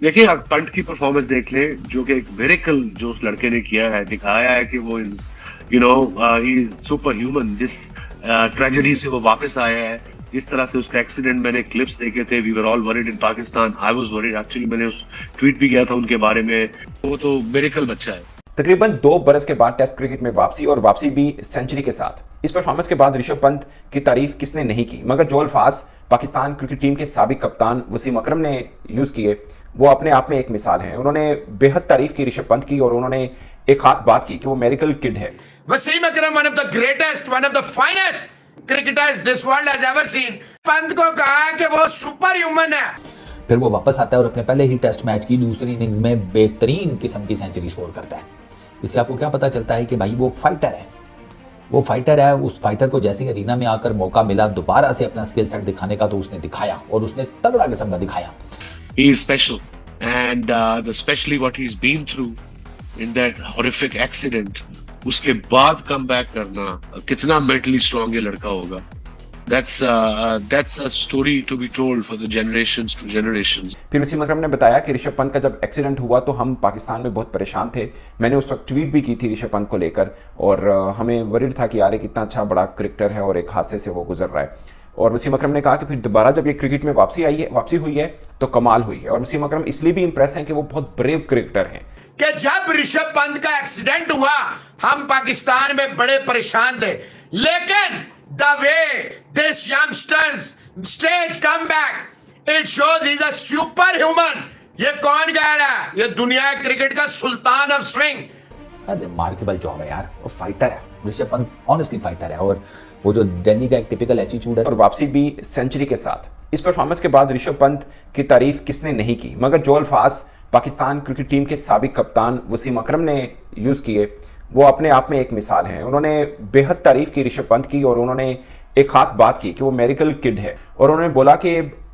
देखिए, आप पंत की परफॉर्मेंस देख ले, जो कि एक मिरेकल जो उस लड़के ने किया है, दिखाया है कि वो is he is super human. जिस ट्रेजेडी से वो वापस आया है, जिस तरह से उसका एक्सीडेंट, मैंने क्लिप्स देखे थे, we were all worried in Pakistan, I was worried actually, मैंने उस ट्वीट भी किया था उनके बारे में। वो तो मिरेकल बच्चा है। तकरीबन 2 बरस के बाद टेस्ट क्रिकेट में वापसी, और वापसी भी सेंचुरी के साथ। इस परफॉर्मेंस के बाद ऋषभ पंत की तारीफ किसने नहीं की, मगर जो अल्फाज पाकिस्तान क्रिकेट टीम के साबिक कप्तान वसीम अकरम ने यूज किए वो अपने आप में एक मिसाल है। उन्होंने बेहद तारीफ की ऋषभ पंत की, और उन्होंने एक खास बात की कि वो मेरिकल किड है। Wasim Akram one of the greatest, one of the finest cricketers this world has ever seen. Pant को कहा कि वो सुपर ह्यूमन है। फिर वो वापस आता है और अपने पहले ही टेस्ट मैच की दूसरी इनिंग्स में बेहतरीन किस्म की सेंचुरी स्कोर करता है। इससे आपको क्या पता चलता है कि भाई वो फाइटर है, वो फाइटर है। उस फाइटर को जैसे अरीना में आकर मौका मिला दोबारा से अपना स्किल सेट दिखाने का, तो उसने दिखाया, और उसने तगड़ा किस्म का दिखाया। He is special, and especially what he's been through in that horrific accident, उसके बाद कम बैक करना, कितना मेंटली स्ट्रांग ये लड़का होगा। That's a story to be told for the generations to generations. फिर वसीम अकरम ने बताया कि ऋषभ पंत का जब एक्सीडेंट हुआ तो हम पाकिस्तान में बहुत परेशान थे। मैंने उस वक्त ट्वीट भी की थी ऋषभ पंत को लेकर, और हमें वरीड था कि यार कितना अच्छा बड़ा क्रिकेटर है और एक हादसे से वो गुजर रहा है। और वसीम अकरम ने कहा कि फिर दोबारा जब ये क्रिकेट में वापसी हुई है तो कमाल हुई है। और वसीम अकरम इसलिए भी इंप्रेस हैं कि वो बहुत ब्रेव क्रिकेटर हैं कि जब ऋषभ पंत का एक्सीडेंट हुआ हम पाकिस्तान में बड़े परेशान थे, लेकिन the way this youngster's stage come back, it shows he is a super human. ये कौन कह रहा है? ये दुनिया क्रिकेट का सुल्तान ऑफ स्विंग। रिमार्केबल जॉब है यार, वो फाइटर है ऋषभ पंत, ऑनेस्टली फाइटर है। और वो जो डैनी का एक टिपिकल एटीट्यूड है, और वापसी भी सेंचुरी के साथ। इस परफॉर्मेंस के बाद ऋषभ पंत की तारीफ किसने नहीं की, मगर जो अल्फाज पाकिस्तान क्रिकेट टीम के साबिक कप्तान वसीम अकरम ने यूज किए वो अपने आप में एक मिसाल है। उन्होंने बेहद तारीफ की ऋषभ पंत की, और उन्होंने एक खास बात की कि वो मेरिकल किड है। और उन्होंने बोला कि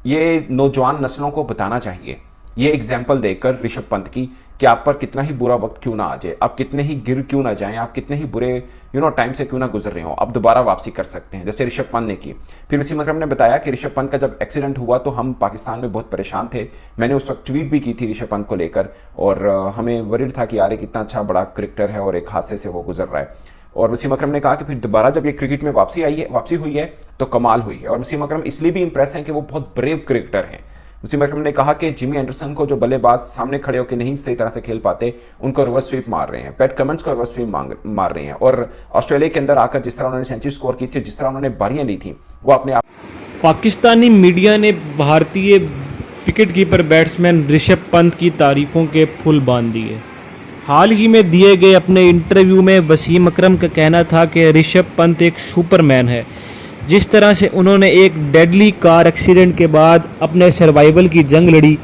ये नौजवान नस्लों को बताना चाहिए, ये एग्जाम्पल देकर ऋषभ पंत की, कि आप पर कितना ही बुरा वक्त क्यों ना आ जाए, आप कितने ही गिर क्यों ना जाएं, आप कितने ही बुरे टाइम से क्यों ना गुजर रहे हो, आप दोबारा वापसी कर सकते हैं, जैसे ऋषभ पंत ने की। फिर वसीम अकरम ने बताया कि ऋषभ पंत का जब एक्सीडेंट हुआ तो हम पाकिस्तान में बहुत परेशान थे। मैंने उस वक्त ट्वीट भी की थी ऋषभ पंत को लेकर, और हमें वरीड था कि यार कितना अच्छा बड़ा क्रिकेटर है और एक हादसे से वो गुजर रहा है। और वसीम अकरम ने कहा कि फिर दोबारा जब ये क्रिकेट में वापसी हुई है तो कमाल हुई है। और वसीम अकरम इसलिए भी इंप्रेस हैं कि वो बहुत ब्रेव क्रिकेटर हैं। वसीम अकरम ने कहा कि जिमी एंडरसन को जो बल्लेबाज सामने खड़े होकर नहीं सही तरह से खेल पाते, उनको रिवर्स स्वीप मार रहे हैं, पैट कमिंस को रिवर्स स्वीप मार रहे हैं। और ऑस्ट्रेलिया के अंदर आकर जिस तरह उन्होंने सेंचुरी स्कोर की थी, जिस तरह उन्होंने बारियां ली थी, वो अपने आप। पाकिस्तानी मीडिया ने भारतीय विकेटकीपर बैट्समैन ऋषभ पंत की तारीफों के फुल बांध दिए। हाल ही में दिए गए अपने इंटरव्यू में वसीम अकरम का कहना था कि ऋषभ पंत एक सुपरमैन है। जिस तरह से उन्होंने एक डेडली कार एक्सीडेंट के बाद अपने सर्वाइवल की जंग लड़ी,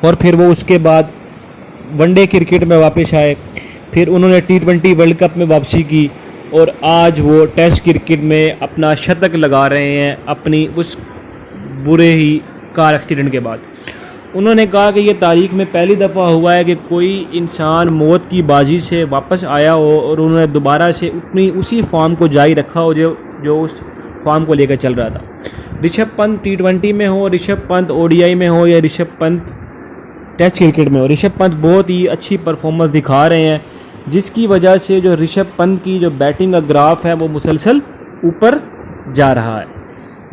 और फिर वो उसके बाद वनडे क्रिकेट में वापस आए, फिर उन्होंने T20 वर्ल्ड कप में वापसी की, और आज वो टेस्ट क्रिकेट में अपना शतक लगा रहे हैं अपनी उस बुरे ही कार एक्सीडेंट के बाद। उन्होंने कहा कि ये तारीख में पहली दफ़ा हुआ है कि कोई इंसान मौत की बाजी से वापस आया हो और उन्होंने दोबारा से अपनी उसी फॉर्म को जारी रखा हो जो उस फॉर्म को लेकर चल रहा था। ऋषभ पंत T20 में हो, ऋषभ पंत ODI में हो, या ऋषभ पंत टेस्ट क्रिकेट में हो, ऋषभ पंत बहुत ही अच्छी परफॉर्मेंस दिखा रहे हैं, जिसकी वजह से जो ऋषभ पंत की जो बैटिंग का ग्राफ है वो मुसलसल ऊपर जा रहा है।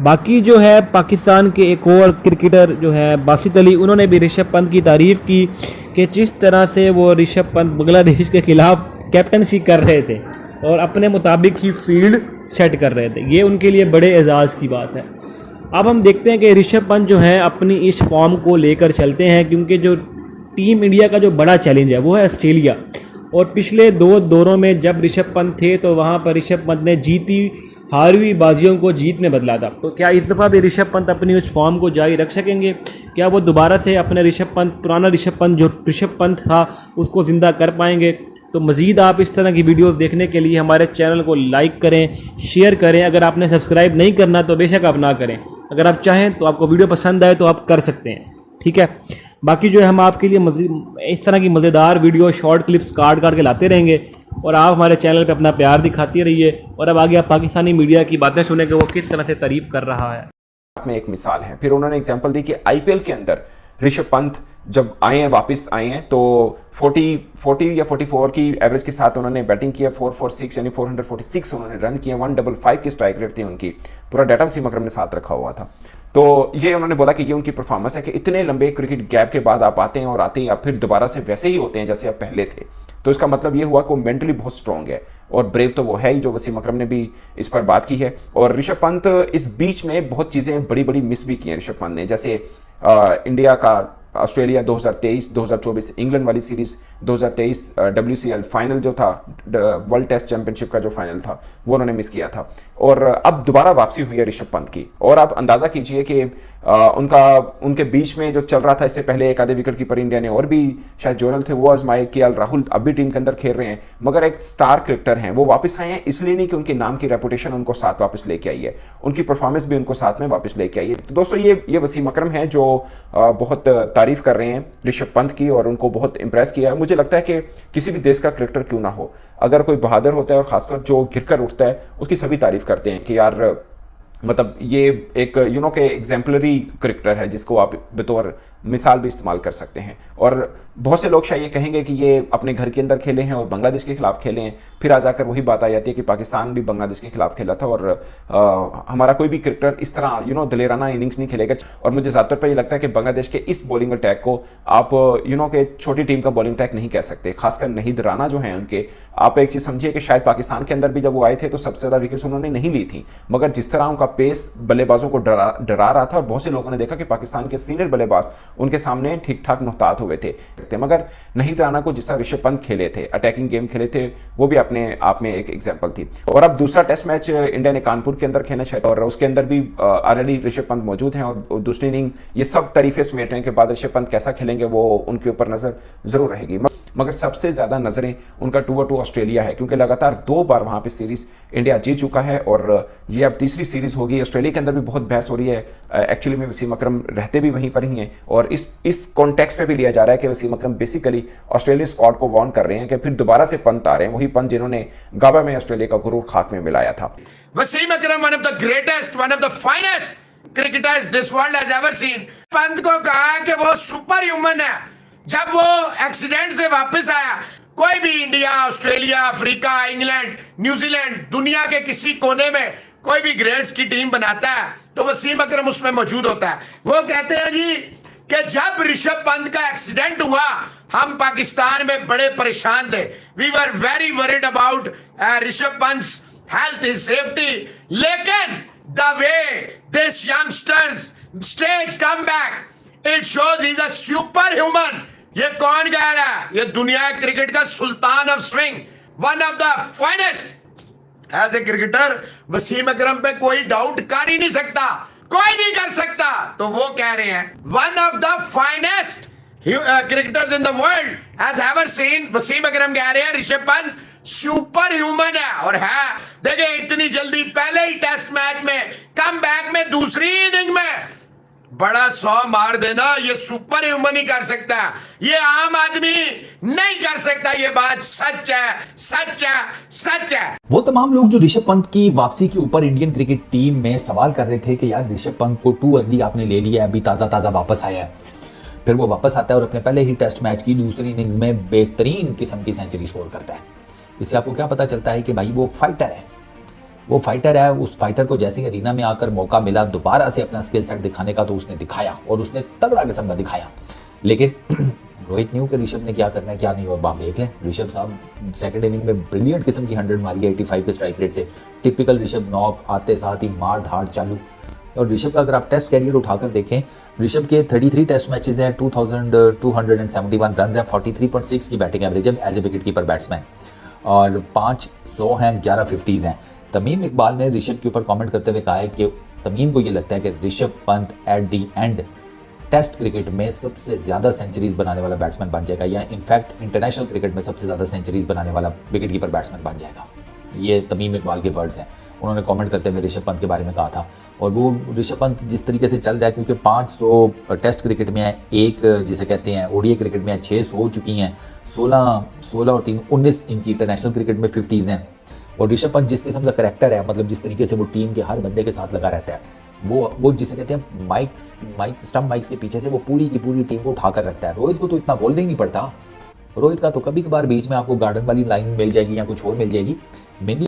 बाकी जो है पाकिस्तान के एक और क्रिकेटर जो है बासित अली, उन्होंने भी ऋषभ पंत की तारीफ़ की कि जिस तरह से वो ऋषभ पंत बांग्लादेश के खिलाफ कैप्टनसी कर रहे थे और अपने मुताबिक ही फील्ड सेट कर रहे थे, ये उनके लिए बड़े एजाज़ की बात है। अब हम देखते हैं कि ऋषभ पंत जो है अपनी इस फॉर्म को लेकर चलते हैं, क्योंकि जो टीम इंडिया का जो बड़ा चैलेंज है वो है ऑस्ट्रेलिया। और पिछले 2 दौरों में जब ऋषभ पंत थे तो वहाँ पर ऋषभ पंत ने जीती हारी हुई बाजियों को जीत में बदला था। तो क्या इस दफ़ा भी ऋषभ पंत अपनी उस फॉर्म को जारी रख सकेंगे? क्या वो दोबारा से अपने पुराना ऋषभ पंत जो ऋषभ पंत था उसको ज़िंदा कर पाएंगे? तो मज़ीद आप इस तरह की वीडियोस देखने के लिए हमारे चैनल को लाइक करें, शेयर करें। अगर आपने सब्सक्राइब नहीं करना तो बेशक आप ना करें। अगर आप चाहें तो आपको वीडियो पसंद आए तो आप कर सकते हैं, ठीक है। बाकी जो है हम आपके लिए इस तरह की मज़ेदार वीडियो शॉर्ट क्लिप्स काट के लाते रहेंगे, और आप हमारे चैनल पे अपना प्यार दिखाते रहिए। और अब आगे आप पाकिस्तानी मीडिया की बातें सुनेंगे वो किस तरह से तारीफ़ कर रहा है। में एक मिसाल है। फिर उन्होंने एग्जांपल दी कि IPL के अंदर ऋषभ पंत जब आए हैं, वापस आए हैं, तो 40 या 44 की एवरेज के साथ उन्होंने बैटिंग किया, 446 यानी 446 उन्होंने रन किए, 155 की स्ट्राइक रेट थी उनकी। पूरा डाटा वसीम अकरम ने साथ रखा हुआ था। तो ये उन्होंने बोला कि ये उनकी परफॉर्मेंस है कि इतने लंबे क्रिकेट गैप के बाद आप आते हैं और आते ही आप फिर दोबारा से वैसे ही होते हैं जैसे आप पहले थे। तो इसका मतलब ये हुआ कि वो मेंटली बहुत स्ट्रांग है और ब्रेव तो वो है ही, जो वसीम अकरम ने भी इस पर बात की है। और ऋषभ पंत इस बीच में बहुत चीज़ें बड़ी बड़ी मिस भी की हैं ऋषभ पंत ने, जैसे इंडिया का ऑस्ट्रेलिया 2023, 2024 इंग्लैंड वाली सीरीज, 2023 WCL फाइनल जो था, वर्ल्ड टेस्ट चैंपियनशिप का जो फाइनल था, वो उन्होंने मिस किया था। और अब दोबारा वापसी हुई है ऋषभ पंत की। और आप अंदाज़ा कीजिए कि उनके बीच में जो चल रहा था इससे पहले, एक आधे विकेट कीपर इंडिया ने और भी शायद जोरल थे, वो आजमाए, केएल राहुल अब भी टीम के अंदर खेल रहे हैं, मगर एक स्टार क्रिकेटर हैं वो वापस आए हैं, इसलिए नहीं कि उनके नाम की रेपुटेशन उनको साथ वापस लेके आई है, उनकी परफॉर्मेंस भी उनको साथ में वापस लेके आई है। तो दोस्तों ये वसीम अकरम है जो बहुत तारीफ कर रहे हैं ऋषभ पंत की और उनको बहुत इंप्रेस किया है। मुझे लगता है कि किसी भी देश का क्रिकेटर क्यों ना हो, अगर कोई बहादुर होता है और खासकर जो गिरकर उठता है, उसकी सभी तारीफ करते हैं कि यार मतलब ये एक के एग्जाम्पलरी क्रिकेटर है जिसको आप बतौर मिसाल भी इस्तेमाल कर सकते हैं। और बहुत से लोग शायद ये कहेंगे कि ये अपने घर के अंदर खेले हैं और बांग्लादेश के खिलाफ खेले हैं, फिर आ जाकर वही बात आ जाती है कि पाकिस्तान भी बांग्लादेश के खिलाफ खेला था और हमारा कोई भी क्रिकेटर इस तरह दलेराना इनिंग्स नहीं खेलेगा। और मुझे ज़्यादातर पर ये लगता है कि बांग्लादेश के इस बॉलिंग अटैक को आप के छोटी टीम का बॉलिंग अटैक नहीं कह सकते, खासकर नाहिद राना जो हैं उनके। आप एक चीज़ समझिए कि शायद पाकिस्तान के अंदर भी जब वो आए थे तो सबसे ज़्यादा विकेट्स उन्होंने नहीं ली थी, मगर जिस तरह उनका पेस बल्लेबाजों को डरा रहा था, और बहुत से लोगों ने देखा कि पाकिस्तान के सीनियर बल्लेबाज उनके सामने ठीक ठाक मुहतात हुए थे। मगर नाहिद राना को जिस तरह ऋषभ पंत खेले थे, अटैकिंग गेम खेले थे, वो भी अपने आप में एक एग्जांपल थी। और अब दूसरा टेस्ट मैच इंडिया ने कानपुर के अंदर खेलना चाहिए और उसके अंदर भी ऑलरेडी ऋषभ पंत मौजूद हैं और दूसरी इनिंग ये सब तारीफें समेटने के बाद ऋषभ पंत कैसा खेलेंगे वो उनके ऊपर नजर जरूर रहेगी। मगर सबसे ज्यादा नजरें उनका 2-2 ऑस्ट्रेलिया है, क्योंकि लगातार 2 बार वहां पे सीरीज इंडिया जीत चुका है और ये अब तीसरी सीरीज होगी। ऑस्ट्रेलिया के अंदर भी बहुत बहस हो रही है, एक्चुअली में वसीम अकरम रहते भी वहीं पर ही हैं और इस कॉन्टेक्स्ट पे भी लिया जा रहा है कि वसीम अकरम बेसिकली ऑस्ट्रेलियन स्क्वाड को वार्न कर रहे हैं कि फिर दोबारा से पंत आ रहे हैं, वही पंत जिन्होंने गाबा में ऑस्ट्रेलिया का गुरूर खाक में मिलाया था। Wasim Akram, one of the greatest, one of the finest cricketers this world has ever seen. Pant को कहा कि वो सुपर ह्यूमन है। जब वो एक्सीडेंट से वापस आया, कोई भी India, Australia, Africa, England, New Zealand, दुनिया के किसी कोने में कोई भी ग्रेट्स की टीम बनाता है तो वसीम अकरम उसमें मौजूद होता है। वो कहते हैं जी कि जब ऋषभ पंत का एक्सीडेंट हुआ, हम पाकिस्तान में बड़े परेशान थे। We were very worried about Rishabh Pant's health, his safety, लेकिन the way this youngster's stage come back, it shows he is a super human. ये कौन कह रहा है? ये दुनिया क्रिकेट का सुल्तान of swing, one of the finest. As a cricketer Wasim Akram पे कोई डाउट कर ही नहीं सकता, कोई नहीं कर सकता। तो वो कह रहे हैं one of the finest cricketers in the world has ever seen. Wasim Akram कह रहे हैं ऋषभ पंत सुपर ह्यूमन है। और है, देखिए इतनी जल्दी पहले ही टेस्ट मैच में, कम बैक में, दूसरी इनिंग में बड़ा 100 मार देना, ये सुपर ह्यूमन ही कर सकता है, ये आम आदमी नहीं कर सकता। ये बात सच है, सच है, सच है। वो तमाम लोग जो ऋषभ पंत की वापसी के ऊपर इंडियन क्रिकेट टीम में सवाल कर रहे थे कि यार ऋषभ पंत को टू अर्ली आपने ले लिया है, अभी ताज़ा वापस आया है, फिर वो वापस आता है और अपने पहले ही टेस्ट मैच की दूसरी इनिंग्स में बेहतरीन किस्म की सेंचुरी स्कोर करता है। इससे आपको क्या पता चलता है कि भाई वो फाइटर है, वो फाइटर है। उस फाइटर को जैसे अरीना में आकर मौका मिला दोबारा से अपना स्किल सेट दिखाने का, तो उसने दिखाया और उसने तगड़ा किस्म का दिखाया। लेकिन रोहित न्यू के ऋषभ ने क्या करना है क्या नहीं, और आप देख लें ऋषभ साहब सेकंड इनिंग में ब्रिलियंट किस्म की 100 मारी, 85 के स्ट्राइक रेट से। टिपिकल ऋषभ नॉक आते साथ ही मार धाड़ चालू। और ऋषभ का अगर आप टेस्ट कैरियर उठाकर देखें, ऋषभ के 33 टेस्ट मैचेस हैं, 2271 रन हैं, 43.6 की बैटिंग एवरेज है as a wicket keeper batsman, और 500 हैं, 11 50s हैं। तमीम इकबाल ने ऋषभ के ऊपर कमेंट करते हुए कहा है कि तमीम को ये लगता है कि Rishabh Pant at the end test cricket में सबसे ज़्यादा सेंचुरीज बनाने वाला बैट्समैन बन जाएगा, या इनफैक्ट इंटरनेशनल क्रिकेट में सबसे ज़्यादा सेंचुरीज बनाने वाला विकेट कीपर बैट्समैन बन जाएगा। ये तमीम इकबाल के वर्ड्स हैं, उन्होंने कमेंट करते हुए ऋषभ पंत के बारे में कहा था। और वो ऋषभ पंत जिस तरीके से चल रहा है, क्योंकि 500 टेस्ट क्रिकेट में है, एक जिसे कहते हैं ओडीआई क्रिकेट में 600 हो चुकी हैं, 16 और 3 19 इनकी इंटरनेशनल क्रिकेट में 50s हैं। और ऋषभ पंत जिस किस्म का करैक्टर है, मतलब जिस तरीके से वो टीम के हर बंदे के साथ लगा रहता है, वो जिसे कहते हैं माइक स्टंप माइक्स के पीछे से वो पूरी की पूरी टीम को उठाकर रखता है। रोहित को तो इतना बोलना ही नहीं पड़ता। रोहित का तो कभी कभार बीच में आपको गार्डन वाली लाइन मिल जाएगी या कुछ और मिल जाएगी। मेनली